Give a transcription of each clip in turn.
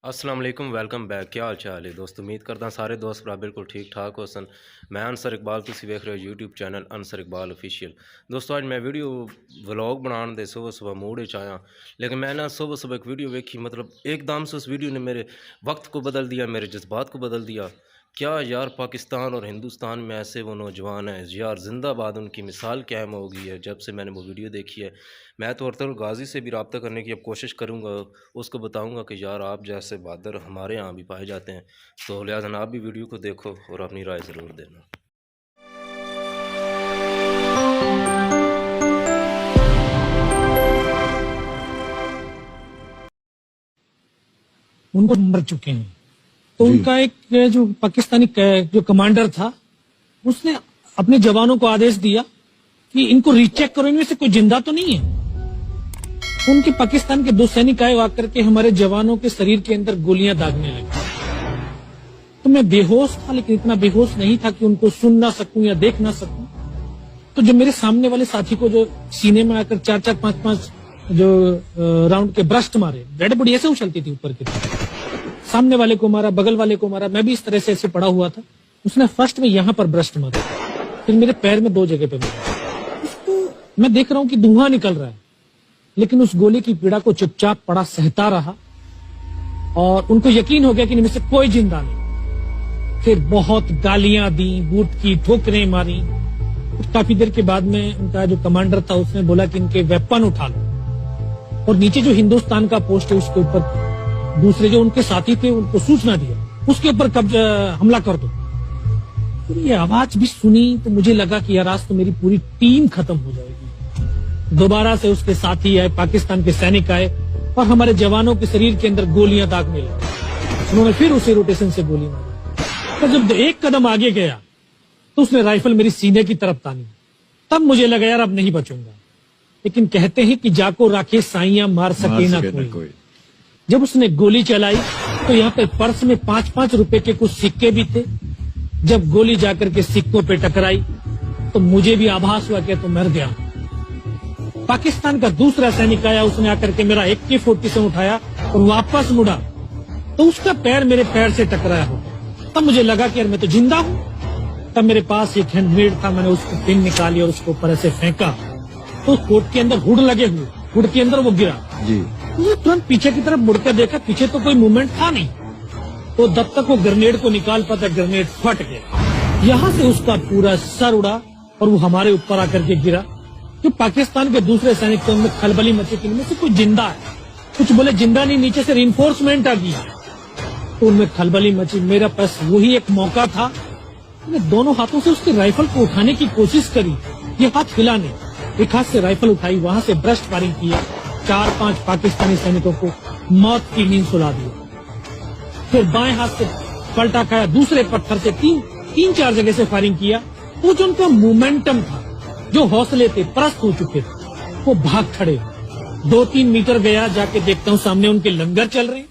السلام علیکم welcome back کیا حال چال ہے دوست امید کرتا ہوں سارے دوست برا بالکل ٹھیک ٹھاک ہو سن میں انصر اقبال تسی ویکھ رہے ہو YouTube channel Ansar Iqbal official دوستو اج میں ویڈیو ولاگ بنان دے صبح صبح موڈ وچ آیا لیکن میں نا صبح صبح ایک ویڈیو ویکھی مطلب ایک دم سے اس ویڈیو نے میرے وقت کو بدل دیا میرے جذبات کو بدل دیا کیا یار پاکستان اور ہندوستان میں ایسے وہ نوجوان ہیں یار زندہ باد ان کی مثال قائم ہو گئی ہے جب سے میں نے وہ ویڈیو دیکھی ہے میں تو ارطغرل غازی سے بھی رابطہ کرنے کی اب کوشش کروں گا اس کو بتاؤں گا کہ یار آپ جیسے بہادر ہمارے ہاں بھی پائے جاتے ہیں تو لہٰذا آپ بھی ویڈیو کو دیکھو اور اپنی رائے ضرور دینا ان کو مر چکے ہیں تو ان کا ایک جو پاکستانی جو کمانڈر تھا اس نے اپنے جوانوں کو آدیش دیا کہ ان کو ری چیک کرو ان میں سے کوئی زندہ تو نہیں ہے ان کے پاکستان کے 2 سینک آئے آ کر کے ہمارے جوانوں کے شریر کے اندر گولیاں داغنے لگی تو میں بے ہوش تھا لیکن اتنا بے ہوش نہیں تھا کہ ان کو سن نہ سکوں یا دیکھ نہ سکوں تو جب میرے سامنے والے ساتھی کو جو سینے میں آ کر 4-4 5-5 جو راؤنڈ کے برسٹ مارے ڈیڈ باڈی ایسے اچھلتی تھی اوپر کی طرف سامنے والے کو مارا بغل والے کو مارا میں بھی اس طرح سے ایسے پڑا ہوا تھا اس نے فرسٹ میں یہاں پر برسٹ مارا پھر میرے پیر میں 2 جگہ پہ مارا اس کو میں دیکھ رہا ہوں کہ دھواں نکل رہا ہے لیکن اس گولی کی پیڑا کو چپ چاپ پڑا سہتا رہا اور ان کو یقین ہو گیا کہ ان میں سے کوئی زندہ نہیں پھر بہت گالیاں دی بوٹ کی ٹھوکریں ماری کافی دیر کے بعد میں ان کا جو کمانڈر تھا اس نے بولا کہ ان کے ویپن اٹھا لو اور نیچے جو ہندوستان کا پوسٹ ہے اس کے اوپر دوسرے جو ان کے ساتھی تھے ان کو سوچنا دیا اس کے اوپر حملہ کر دو یہ آواز بھی سنی تو مجھے لگا کہ یار آج تو میری پوری ٹیم ختم ہو جائے گی دوبارہ سے اس کے ساتھی آئے پاکستان کے سینک آئے اور ہمارے جوانوں کے شریر کے اندر گولیاں داغنے لگے انہوں نے پھر اسے روٹیشن سے گولی ماری اور جب ایک قدم آگے گیا تو اس نے رائفل میری سینے کی طرف تانی تب مجھے لگا یار اب نہیں بچوں گا لیکن کہتے ہیں کہ جا کو راکھے سائیاں مار سکے نہ کوئی جب اس نے گولی چلائی تو یہاں پہ پرس میں 5-5 روپے کے کچھ سکے بھی تھے جب گولی جا کر کے سکوں پہ ٹکرائی تو مجھے بھی آبھاس ہوا کہ تو مر گیا پاکستان کا دوسرا سینک آیا اس نے آ کر کے میرا AK-47 اٹھایا اور واپس مڑا تو اس کا پیر میرے پیر سے ٹکرایا ہو تب مجھے لگا کہ یار میں تو زندہ ہوں تب میرے پاس ایک ہینڈ گریڈ تھا میں نے اس کو پن نکالی اور اس کو اوپر ایسے پھینکا تو کوٹ کے اندر ہڈ لگے ہوئے ہڈ کے اندر وہ گرا ترنت پیچھے کی طرف مڑ کر دیکھا پیچھے تو کوئی موومنٹ تھا نہیں تو جب تک وہ گرنیڈ کو نکال پاتا گرنیڈ پھٹ گیا یہاں سے اس کا پورا سر اڑا اور وہ ہمارے اوپر آ کر کے گرا جو پاکستان کے دوسرے سینک میں کھلبلی مچی کہ ان میں سے کوئی زندہ ہے کچھ بولے زندہ نہیں نیچے سے رینفورسمنٹ آ گئی تو ان میں کھلبلی مچی میرا پاس وہی ایک موقع تھا میں نے دونوں ہاتھوں سے اس کی رائفل کو اٹھانے کی کوشش کری یہ ہاتھ ہلا نہیں ایک ہاتھ سے رائفل اٹھائی وہاں سے برسٹ فائرنگ کیا 4-5 پاکستانی سینکوں کو موت کی نیند سلا دیا پھر بائیں ہاتھ سے پلٹا کھایا دوسرے پتھر سے 3-4 جگہ سے فائرنگ کیا وہ جو ان کا مومنٹم تھا جو حوصلے تھے پرست ہو چکے تھے وہ بھاگ کھڑے 2-3 میٹر گیا جا کے دیکھتا ہوں سامنے ان کے لنگر چل رہے ہیں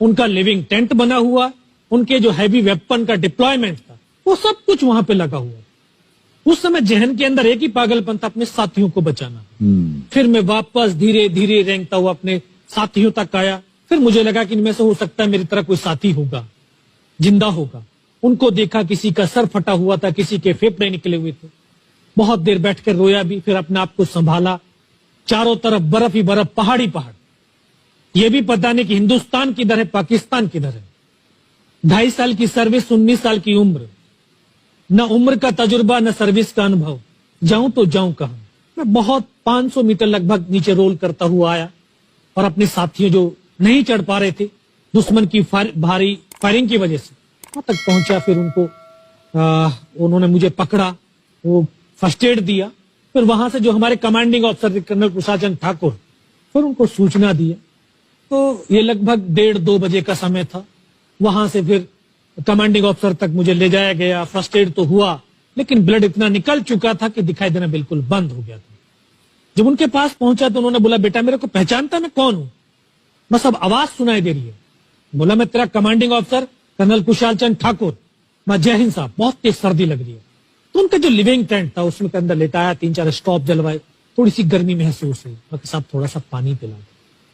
ان کا لیونگ ٹینٹ بنا ہوا ان کے جو ہیوی ویپن کا ڈپلائمنٹ تھا وہ سب کچھ وہاں پہ لگا ہوا اس سمے ذہن کے اندر ایک ہی پاگل پن تھا اپنے ساتھیوں کو بچانا پھر میں واپس دھیرے دھیرے رینگتا ہوا اپنے ساتھیوں تک آیا پھر مجھے لگا کہ ان میں سے ہو سکتا ہے میری طرح کوئی ساتھی ہوگا زندہ ہوگا ان کو دیکھا کسی کا سر پھٹا ہوا تھا کسی کے پھیپڑے نکلے ہوئے تھے بہت دیر بیٹھ کر رویا بھی پھر اپنے آپ کو سنبھالا چاروں طرف برف ہی برف پہاڑی پہاڑ یہ بھی پتا نہیں کہ ہندوستان کدھر ہے پاکستان کدھر ہے 2.5 سال کی سروس 19 سال کی عمر نہ عمر کا تجربہ نہ سروس کا انبھو جاؤں تو جاؤں کہاں میں بہت 500 میٹر لگ بھگ نیچے رول کرتا ہوا آیا اور اپنے ساتھیوں جو نہیں چڑھ پا رہے تھے دشمن کی بھاری فائرنگ کی وجہ سے وہاں تک پہنچا پھر ان کو انہوں نے مجھے پکڑا وہ فرسٹ ایڈ دیا پھر وہاں سے جو ہمارے کمانڈنگ آفیسر کرنل کشال چند ٹھاکر پھر ان کو سوچنا دیا تو یہ لگ بھگ 1:30-2 بجے کا سمے تھا وہاں سے پھر کمانڈنگ آفیسر تک مجھے لے جایا گیا فرسٹ ایڈ تو ہوا لیکن بلڈ اتنا نکل چکا تھا کہ دکھائی دینا بالکل بند ہو گیا تھا جب ان کے پاس پہنچا تو انہوں نے بولا بیٹا میرے کو پہچانتا میں کون ہوں بس اب آواز سنائی دے رہی ہے بولا میں تیرا کمانڈنگ آفیسر کرنل کشال چند ٹھاکر میں جے ہند صاحب بہت تیز سردی لگ رہی ہے تو ان کا جو لیونگ ٹینٹ تھا اس میں کے اندر لیٹایا 3-4 اسٹاپ جلوائے تھوڑی سی گرمی محسوس ہوئی صاحب تھوڑا سا پانی پلا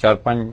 4-5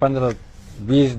15-20